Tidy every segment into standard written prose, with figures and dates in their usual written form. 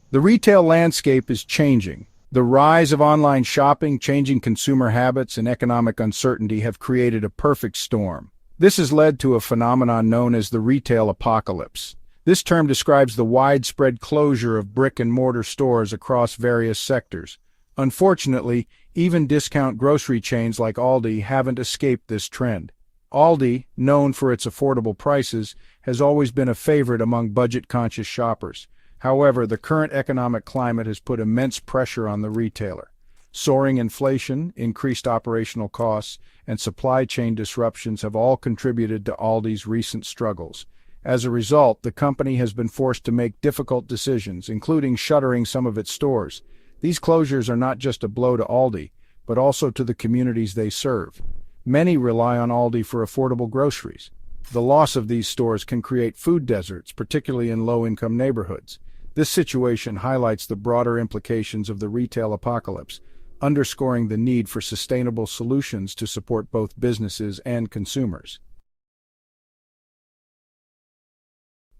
The retail landscape is changing. The rise of online shopping, changing consumer habits, and economic uncertainty have created a perfect storm. This has led to a phenomenon known as the retail apocalypse. This term describes the widespread closure of brick-and-mortar stores across various sectors. Unfortunately, even discount grocery chains like Aldi haven't escaped this trend. Aldi, known for its affordable prices, has always been a favorite among budget-conscious shoppers. However, the current economic climate has put immense pressure on the retailer. Soaring inflation, increased operational costs, and supply chain disruptions have all contributed to Aldi's recent struggles. As a result, the company has been forced to make difficult decisions, including shuttering some of its stores. These closures are not just a blow to Aldi, but also to the communities they serve. Many rely on Aldi for affordable groceries. The loss of these stores can create food deserts, particularly in low-income neighborhoods. This situation highlights the broader implications of the retail apocalypse, underscoring the need for sustainable solutions to support both businesses and consumers.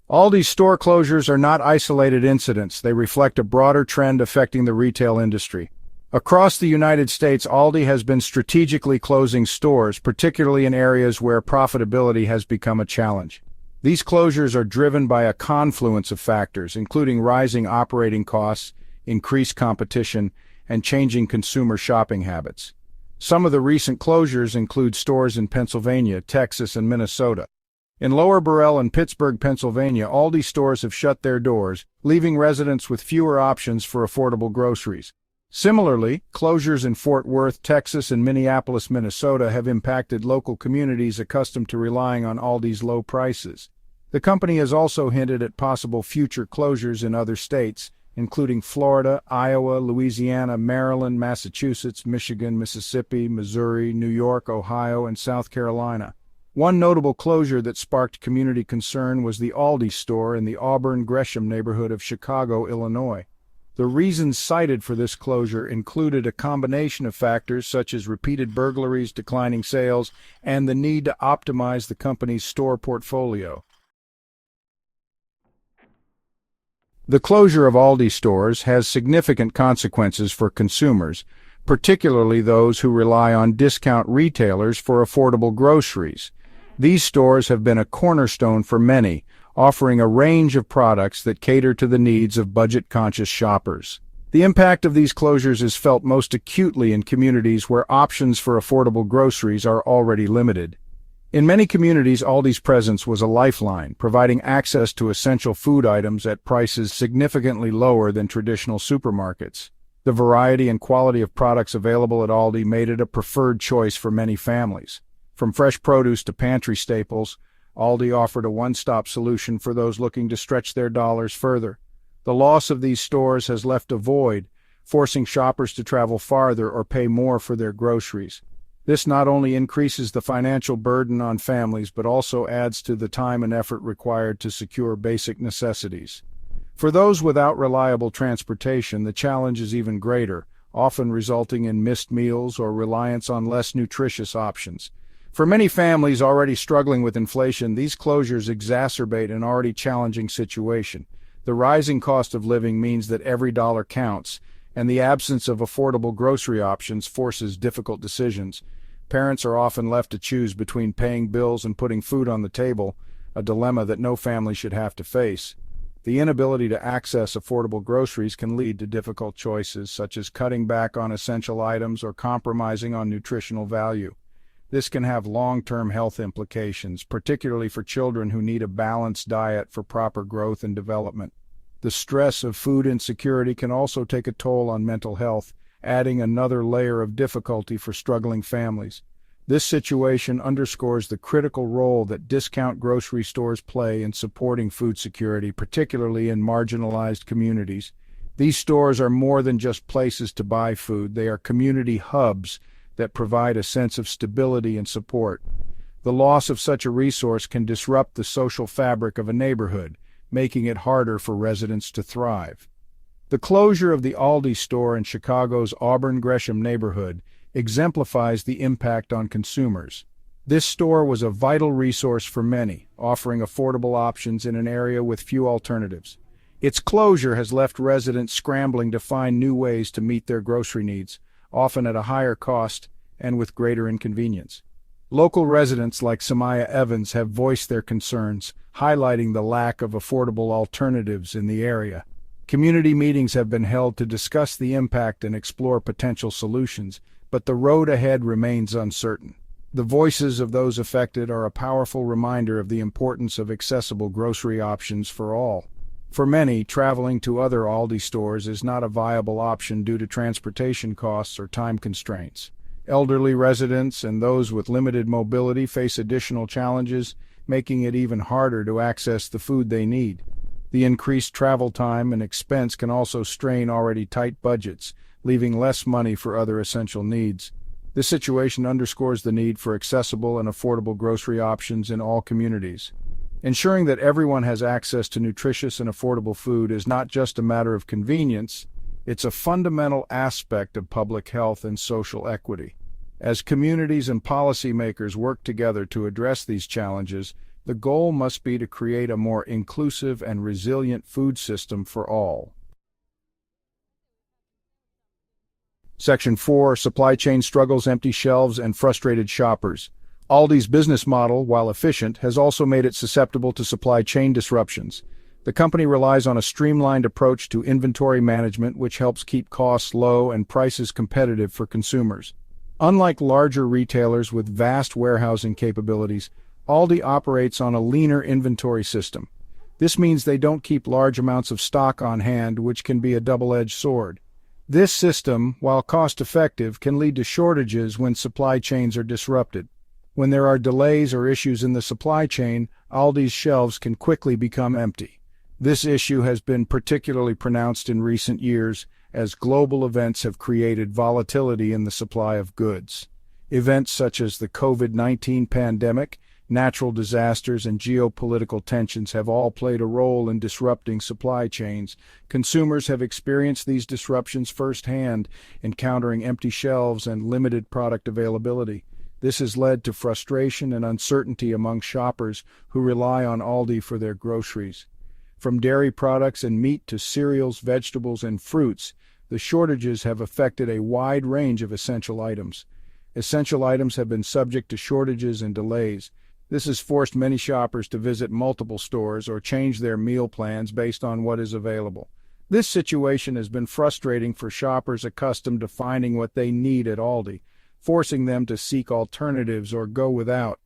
Aldi's store closures are not isolated incidents. They reflect a broader trend affecting the retail industry. Across the United States, Aldi has been strategically closing stores, particularly in areas where profitability has become a challenge. These closures are driven by a confluence of factors, including rising operating costs, increased competition, and changing consumer shopping habits. Some of the recent closures include stores in Pennsylvania, Texas, and Minnesota. In Lower Burrell and Pittsburgh, Pennsylvania, Aldi stores have shut their doors, leaving residents with fewer options for affordable groceries. Similarly, closures in Fort Worth, Texas, and Minneapolis, Minnesota have impacted local communities accustomed to relying on Aldi's low prices. The company has also hinted at possible future closures in other states, including Florida, Iowa, Louisiana, Maryland, Massachusetts, Michigan, Mississippi, Missouri, New York, Ohio, and South Carolina. One notable closure that sparked community concern was the Aldi store in the Auburn-Gresham neighborhood of Chicago, Illinois. The reasons cited for this closure included a combination of factors such as repeated burglaries, declining sales, and the need to optimize the company's store portfolio. The closure of Aldi stores has significant consequences for consumers, particularly those who rely on discount retailers for affordable groceries. These stores have been a cornerstone for many, offering a range of products that cater to the needs of budget-conscious shoppers. The impact of these closures is felt most acutely in communities where options for affordable groceries are already limited. In many communities, Aldi's presence was a lifeline, providing access to essential food items at prices significantly lower than traditional supermarkets. The variety and quality of products available at Aldi made it a preferred choice for many families. From fresh produce to pantry staples, Aldi offered a one-stop solution for those looking to stretch their dollars further. The loss of these stores has left a void, forcing shoppers to travel farther or pay more for their groceries. This not only increases the financial burden on families, but also adds to the time and effort required to secure basic necessities. For those without reliable transportation, the challenge is even greater, often resulting in missed meals or reliance on less nutritious options. For many families already struggling with inflation, these closures exacerbate an already challenging situation. The rising cost of living means that every dollar counts, and the absence of affordable grocery options forces difficult decisions. Parents are often left to choose between paying bills and putting food on the table, a dilemma that no family should have to face. The inability to access affordable groceries can lead to difficult choices, such as cutting back on essential items or compromising on nutritional value. This can have long-term health implications, particularly for children who need a balanced diet for proper growth and development. The stress of food insecurity can also take a toll on mental health, adding another layer of difficulty for struggling families. This situation underscores the critical role that discount grocery stores play in supporting food security, particularly in marginalized communities. These stores are more than just places to buy food. They are community hubs that provide a sense of stability and support. The loss of such a resource can disrupt the social fabric of a neighborhood, making it harder for residents to thrive. The closure of the Aldi store in Chicago's Auburn-Gresham neighborhood exemplifies the impact on consumers. This store was a vital resource for many, offering affordable options in an area with few alternatives. Its closure has left residents scrambling to find new ways to meet their grocery needs, often at a higher cost and with greater inconvenience. Local residents like Samaya Evans have voiced their concerns, highlighting the lack of affordable alternatives in the area. Community meetings have been held to discuss the impact and explore potential solutions, but the road ahead remains uncertain. The voices of those affected are a powerful reminder of the importance of accessible grocery options for all. For many, traveling to other Aldi stores is not a viable option due to transportation costs or time constraints. Elderly residents and those with limited mobility face additional challenges, making it even harder to access the food they need. The increased travel time and expense can also strain already tight budgets, leaving less money for other essential needs. This situation underscores the need for accessible and affordable grocery options in all communities. Ensuring that everyone has access to nutritious and affordable food is not just a matter of convenience, it's a fundamental aspect of public health and social equity. As communities and policymakers work together to address these challenges, the goal must be to create a more inclusive and resilient food system for all. Section 4. Supply chain struggles, empty shelves, and frustrated shoppers. Aldi's business model, while efficient, has also made it susceptible to supply chain disruptions. The company relies on a streamlined approach to inventory management, which helps keep costs low and prices competitive for consumers. Unlike larger retailers with vast warehousing capabilities, Aldi operates on a leaner inventory system. This means they don't keep large amounts of stock on hand, which can be a double-edged sword. This system, while cost-effective, can lead to shortages when supply chains are disrupted. When there are delays or issues in the supply chain, Aldi's shelves can quickly become empty. This issue has been particularly pronounced in recent years, as global events have created volatility in the supply of goods. Events such as the COVID-19 pandemic, natural disasters, and geopolitical tensions have all played a role in disrupting supply chains. Consumers have experienced these disruptions firsthand, encountering empty shelves and limited product availability. This has led to frustration and uncertainty among shoppers who rely on Aldi for their groceries. From dairy products and meat to cereals, vegetables, and fruits, the shortages have affected a wide range of essential items. Essential items have been subject to shortages and delays. This has forced many shoppers to visit multiple stores or change their meal plans based on what is available. This situation has been frustrating for shoppers accustomed to finding what they need at Aldi, forcing them to seek alternatives or go without.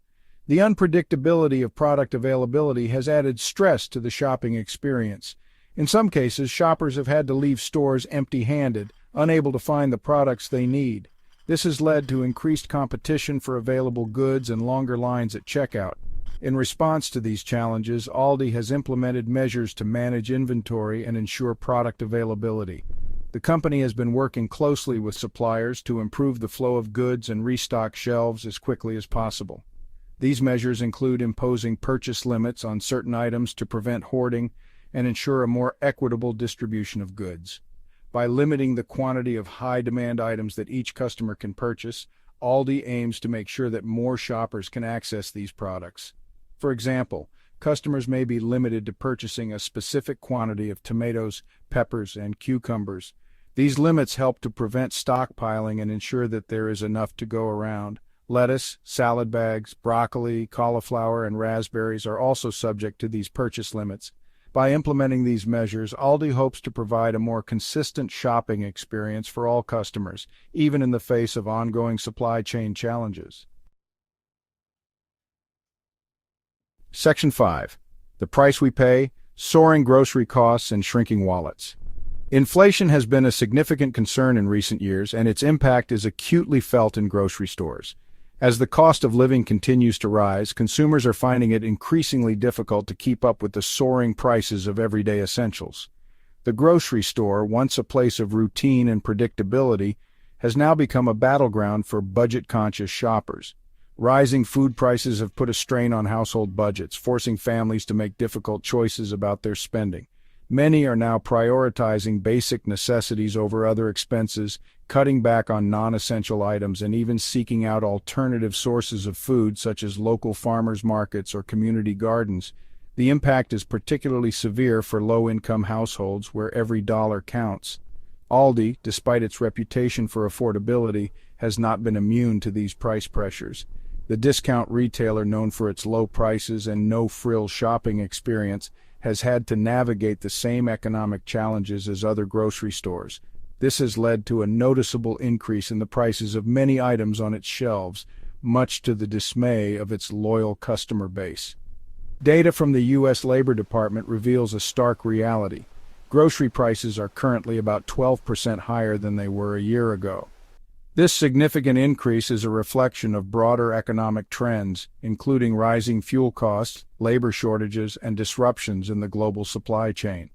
The unpredictability of product availability has added stress to the shopping experience. In some cases, shoppers have had to leave stores empty-handed, unable to find the products they need. This has led to increased competition for available goods and longer lines at checkout. In response to these challenges, Aldi has implemented measures to manage inventory and ensure product availability. The company has been working closely with suppliers to improve the flow of goods and restock shelves as quickly as possible. These measures include imposing purchase limits on certain items to prevent hoarding and ensure a more equitable distribution of goods. By limiting the quantity of high-demand items that each customer can purchase, Aldi aims to make sure that more shoppers can access these products. For example, customers may be limited to purchasing a specific quantity of tomatoes, peppers, and cucumbers. These limits help to prevent stockpiling and ensure that there is enough to go around. Lettuce, salad bags, broccoli, cauliflower, and raspberries are also subject to these purchase limits. By implementing these measures, Aldi hopes to provide a more consistent shopping experience for all customers, even in the face of ongoing supply chain challenges. Section 5. The price we pay, soaring grocery costs, and shrinking wallets. Inflation has been a significant concern in recent years, and its impact is acutely felt in grocery stores. As the cost of living continues to rise, consumers are finding it increasingly difficult to keep up with the soaring prices of everyday essentials. The grocery store, once a place of routine and predictability, has now become a battleground for budget-conscious shoppers. Rising food prices have put a strain on household budgets, forcing families to make difficult choices about their spending. Many are now prioritizing basic necessities over other expenses, cutting back on non-essential items, and even seeking out alternative sources of food such as local farmers markets or community gardens. The impact is particularly severe for low-income households where every dollar counts. Aldi, despite its reputation for affordability, has not been immune to these price pressures. The discount retailer, known for its low prices and no-frills shopping experience, has had to navigate the same economic challenges as other grocery stores. This has led to a noticeable increase in the prices of many items on its shelves, much to the dismay of its loyal customer base. Data from the U.S. Labor Department reveals a stark reality. Grocery prices are currently about 12% higher than they were a year ago. This significant increase is a reflection of broader economic trends, including rising fuel costs, labor shortages, and disruptions in the global supply chain.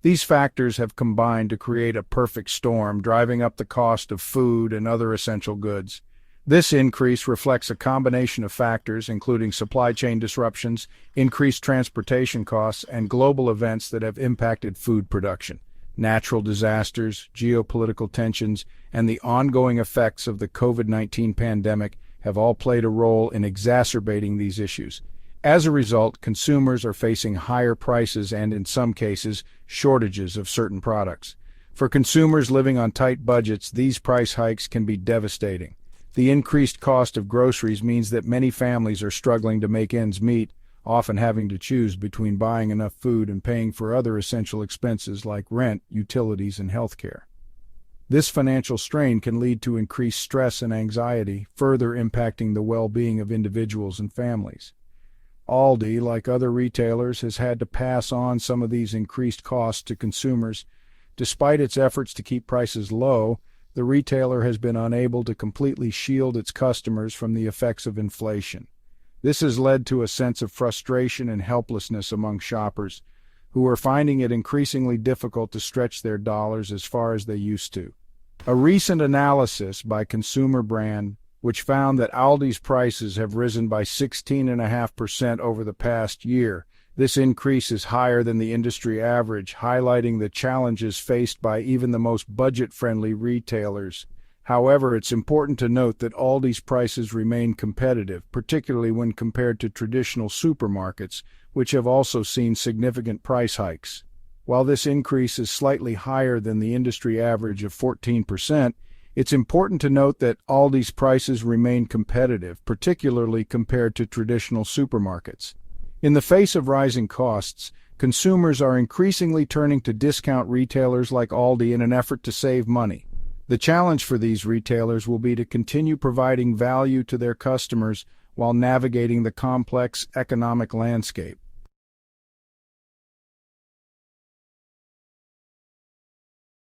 These factors have combined to create a perfect storm, driving up the cost of food and other essential goods. This increase reflects a combination of factors, including supply chain disruptions, increased transportation costs, and global events that have impacted food production. Natural disasters, geopolitical tensions, and the ongoing effects of the COVID-19 pandemic have all played a role in exacerbating these issues. As a result, consumers are facing higher prices and, in some cases, shortages of certain products. For consumers living on tight budgets, these price hikes can be devastating. The increased cost of groceries means that many families are struggling to make ends meet, often having to choose between buying enough food and paying for other essential expenses like rent, utilities, and healthcare. This financial strain can lead to increased stress and anxiety, further impacting the well-being of individuals and families. Aldi, like other retailers, has had to pass on some of these increased costs to consumers. Despite its efforts to keep prices low, the retailer has been unable to completely shield its customers from the effects of inflation. This has led to a sense of frustration and helplessness among shoppers, who are finding it increasingly difficult to stretch their dollars as far as they used to. A recent analysis by Consumer Brand, which found that Aldi's prices have risen by 16.5% over the past year. This increase is higher than the industry average, highlighting the challenges faced by even the most budget-friendly retailers. However, it's important to note that Aldi's prices remain competitive, particularly when compared to traditional supermarkets, which have also seen significant price hikes. While this increase is slightly higher than the industry average of 14%, it's important to note that Aldi's prices remain competitive, particularly compared to traditional supermarkets. In the face of rising costs, consumers are increasingly turning to discount retailers like Aldi in an effort to save money. The challenge for these retailers will be to continue providing value to their customers while navigating the complex economic landscape.